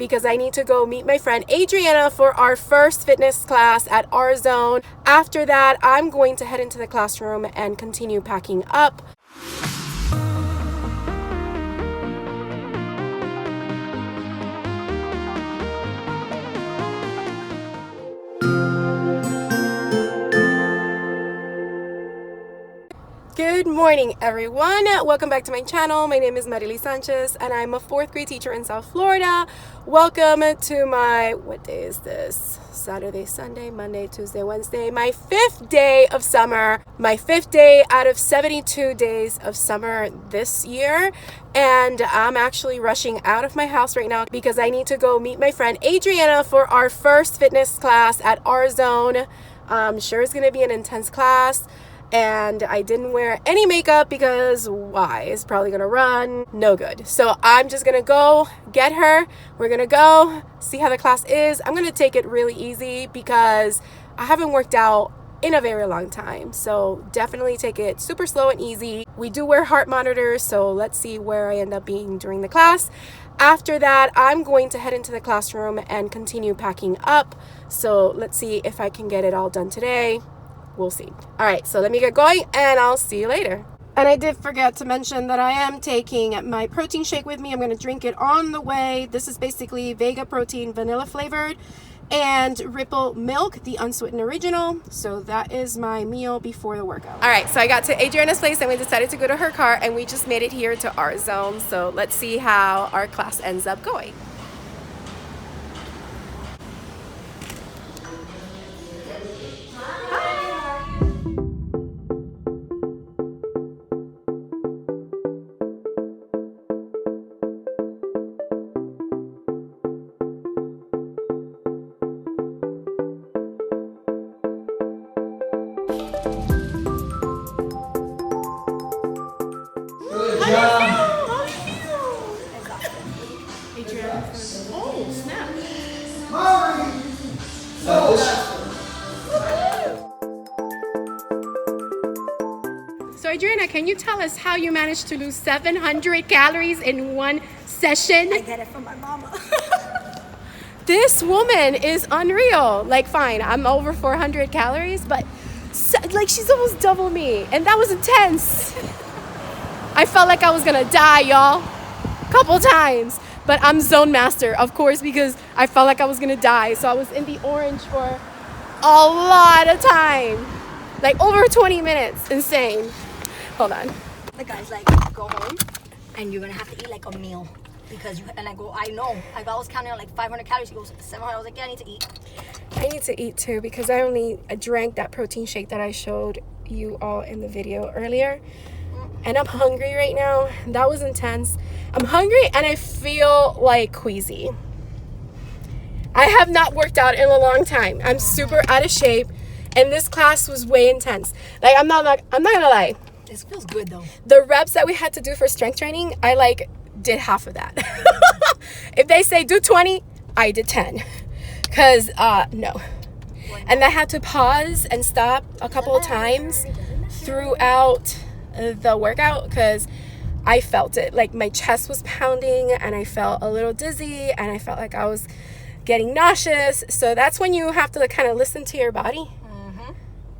because I need to go meet my friend Adriana for our first fitness class at our zone. After that, I'm going to head into the classroom and continue packing up. Good morning, everyone. Welcome back to my channel. My name is Marily Sanchez and I'm a 4th grade teacher in South Florida. Welcome to my, what day is this? Saturday, Sunday, Monday, Tuesday, Wednesday, my 5th day of summer, my 5th day out of 72 days of summer this year. And I'm actually rushing out of my house right now because I need to go meet my friend Adriana for our first fitness class at our zone. I'm sure it's going to be an intense class. And I didn't wear any makeup because why? It's probably gonna run. No good. So I'm just gonna go get her. We're gonna go see how the class is. I'm gonna take it really easy because I haven't worked out in a very long time. So definitely take it super slow and easy. We do wear heart monitors, so let's see where I end up being during the class. After that, I'm going to head into the classroom and continue packing up. So let's see if I can get it all done today. We'll see. All right, so let me get going and I'll see you later. And I did forget to mention that I am taking my protein shake with me. I'm going to drink it on the way. This is basically Vega protein, vanilla flavored, and Ripple milk, the unsweetened original. So that is my meal before the workout. All right, so I got to Adriana's place and we decided to go to her car and we just made it here to our zone. So let's see how our class ends up going. So Adriana, can you tell us how you managed to lose 700 calories in one session? I get it from my mama. This woman is unreal. Like, fine, I'm over 400 calories, but like she's almost double me, and that was intense. I felt like I was gonna die, y'all, couple times, but I'm zone master, of course, because I felt like I was gonna die. So I was in the orange for a lot of time, like over 20 minutes. Insane. Hold on. The guy's like, go home and you're gonna have to eat like a meal because you. And I go, I know. I was counting on like 500 calories. He goes 700. I was like, yeah, I need to eat. I need to eat too because I only drank that protein shake that I showed you all in the video earlier. And I'm hungry right now. That was intense. I'm hungry and I feel like queasy. I have not worked out in a long time. I'm super out of shape and this class was way intense. Like I'm not gonna lie. This feels good though. The reps that we had to do for strength training, I like did half of that. If they say do 20, I did 10. Cause no. And I had to pause and stop a couple of times throughout the workout because I felt it. Like my chest was pounding and I felt a little dizzy and I felt like I was getting nauseous. So that's when you have to kind of listen to your body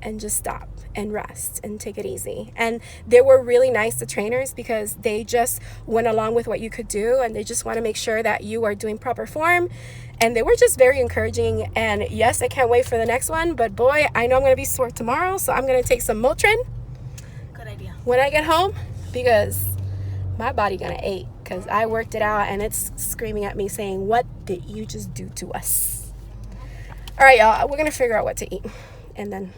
and just stop and rest and take it easy. And they were really nice, the trainers, because they just went along with what you could do and they just want to make sure that you are doing proper form. And they were just very encouraging. And yes, I can't wait for the next one, but boy, I know I'm going to be sore tomorrow, so I'm going to take some Motrin. Good idea. When I get home, because my body gonna ache because I worked it out and it's screaming at me saying, what did you just do to us? All right, y'all, we're gonna figure out what to eat and then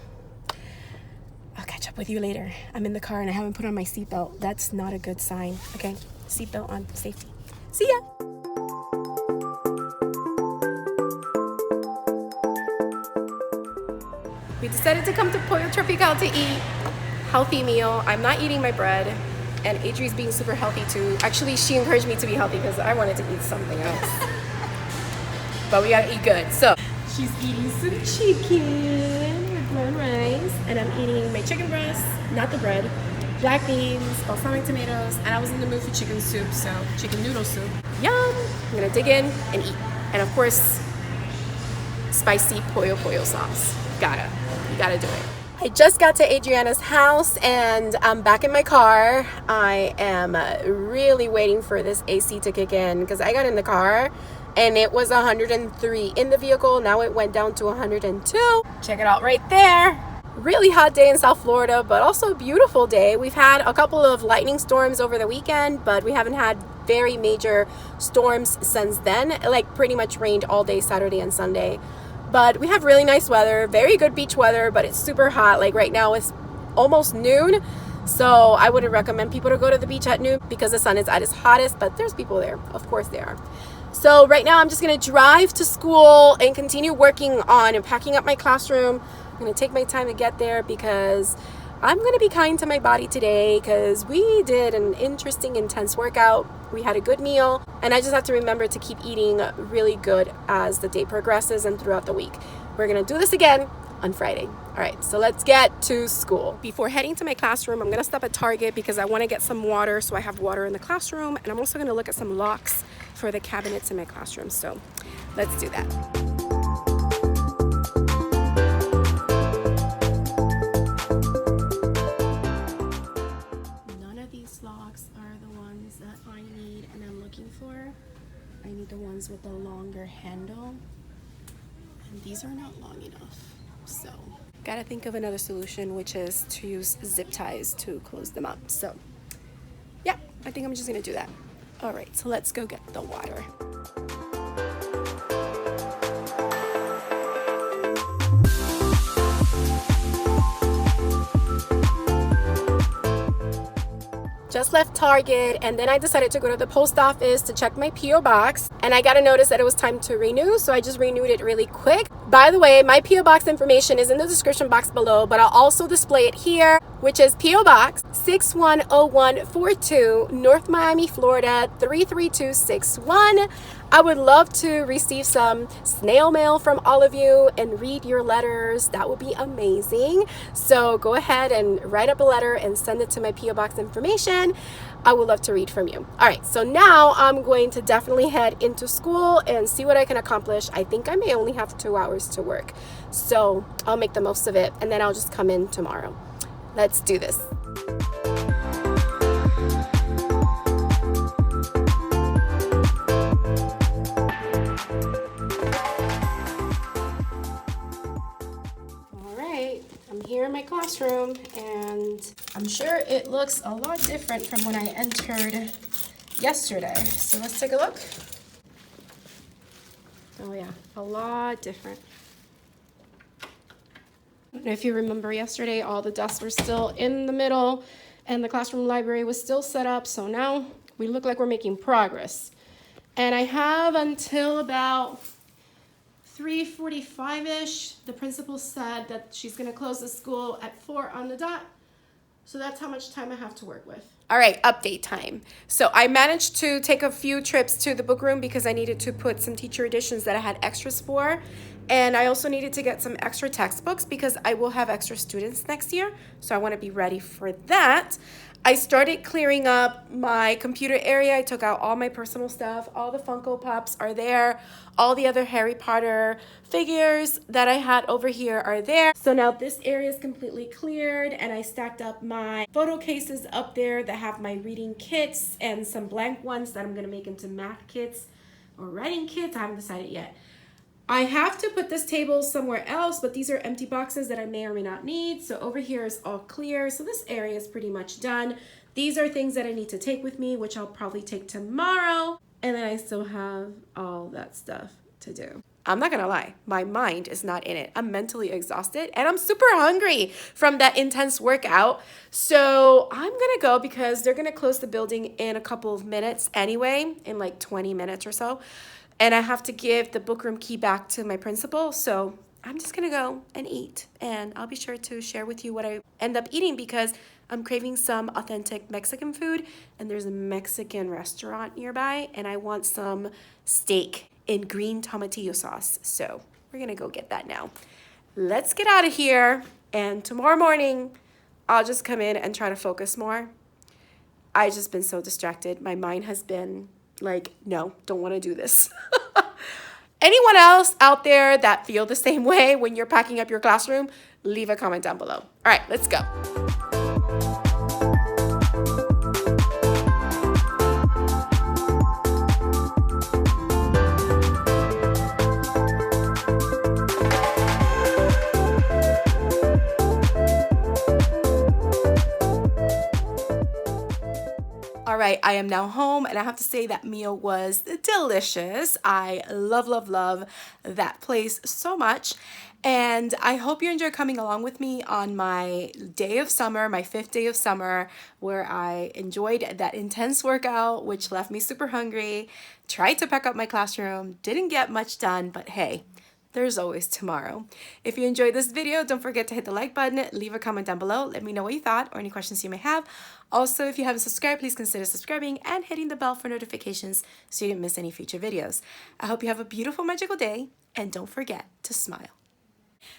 I'll catch up with you later. I'm in the car and I haven't put on my seatbelt. That's not a good sign. Okay, seatbelt on, safety. See ya. We decided to come to Pollo Tropical to eat healthy meal. I'm not eating my bread, and Adri's being super healthy too. Actually, she encouraged me to be healthy because I wanted to eat something else. But we gotta eat good. So she's eating some chicken with brown rice, and I'm eating my chicken breast, not the bread, black beans, balsamic tomatoes, and I was in the mood for chicken soup, so chicken noodle soup. Yum! I'm gonna dig in and eat. And of course, spicy pollo sauce. You gotta do it. I just got to Adriana's house and I'm back in my car. I am really waiting for this AC to kick in because I got in the car and it was 103 in the vehicle. Now it went down to 102. Check it out right there. Really hot day in South Florida, but also a beautiful day. We've had a couple of lightning storms over the weekend, but we haven't had very major storms since then. It like pretty much rained all day Saturday and Sunday. But we have really nice weather, very good beach weather, but it's super hot. Like right now it's almost noon. So I wouldn't recommend people to go to the beach at noon because the sun is at its hottest, but there's people there. Of course there are. So right now I'm just gonna drive to school and continue working on and packing up my classroom. I'm gonna take my time to get there because I'm gonna be kind to my body today because we did an interesting, intense workout. We had a good meal, and I just have to remember to keep eating really good as the day progresses and throughout the week. We're gonna do this again on Friday. All right, so let's get to school. Before heading to my classroom, I'm gonna stop at Target because I wanna get some water so I have water in the classroom, and I'm also gonna look at some locks for the cabinets in my classroom. So let's do that. Locks are the ones that I need and I'm looking for. I need the ones with the longer handle, and these are not long enough. So gotta think of another solution, which is to use zip ties to close them up. So yeah, I think I'm just gonna do that. All right, so let's go get the water. Just left Target, and then I decided to go to the post office to check my P.O. box, and I got a notice that it was time to renew, so I just renewed it really quick. By the way, my P.O. box information is in the description box below, but I'll also display it here, which is P.O. Box 610142, North Miami, Florida 33261. I would love to receive some snail mail from all of you and read your letters. That would be amazing. So go ahead and write up a letter and send it to my P.O. Box information. I would love to read from you. All right, so now I'm going to definitely head into school and see what I can accomplish. I think I may only have 2 hours to work, so I'll make the most of it, and then I'll just come in tomorrow. Let's do this. All right, I'm here in my classroom, and I'm sure it looks a lot different from when I entered yesterday. So let's take a look. Oh yeah, a lot different. I don't know if you remember yesterday, all the desks were still in the middle and the classroom library was still set up. So now we look like we're making progress. And I have until about 3:45-ish. The principal said that she's gonna close the school at 4 on the dot. So that's how much time I have to work with. All right, update time. So I managed to take a few trips to the book room because I needed to put some teacher editions that I had extras for. And I also needed to get some extra textbooks because I will have extra students next year. So I want to be ready for that. I started clearing up my computer area. I took out all my personal stuff. All the Funko Pops are there. All the other Harry Potter figures that I had over here are there. So now this area is completely cleared, and I stacked up my photo cases up there that have my reading kits and some blank ones that I'm gonna make into math kits or writing kits. I haven't decided yet. I have to put this table somewhere else, but these are empty boxes that I may or may not need. So over here is all clear. So this area is pretty much done. These are things that I need to take with me, which I'll probably take tomorrow. And then I still have all that stuff to do. I'm not gonna lie, my mind is not in it. I'm mentally exhausted and I'm super hungry from that intense workout. So I'm gonna go because they're gonna close the building in a couple of minutes anyway, in like 20 minutes or so. And I have to give the book room key back to my principal. So I'm just gonna go and eat. And I'll be sure to share with you what I end up eating because I'm craving some authentic Mexican food. And there's a Mexican restaurant nearby. And I want some steak in green tomatillo sauce. So we're gonna go get that now. Let's get out of here. And tomorrow morning, I'll just come in and try to focus more. I've just been so distracted. My mind has been like, no, don't want to do this. Anyone else out there that feel the same way when you're packing up your classroom? Leave a comment down below. All right, let's go. All right, I am now home, and I have to say that meal was delicious. I love, love, love that place so much. And I hope you enjoy coming along with me on my day of summer, my 5th day of summer, where I enjoyed that intense workout, which left me super hungry, tried to pack up my classroom, didn't get much done, but hey, there's always tomorrow. If you enjoyed this video, don't forget to hit the like button, leave a comment down below, let me know what you thought or any questions you may have. Also, if you haven't subscribed, please consider subscribing and hitting the bell for notifications so you don't miss any future videos. I hope you have a beautiful, magical day, and don't forget to smile.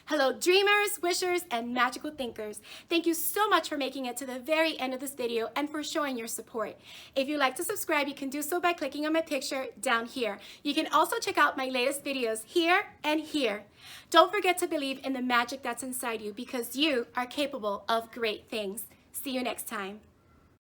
Hello dreamers, wishers, and magical thinkers. Thank you so much for making it to the very end of this video and for showing your support. If you'd like to subscribe, you can do so by clicking on my picture down here. You can also check out my latest videos here and here. Don't forget to believe in the magic that's inside you because you are capable of great things. See you next time.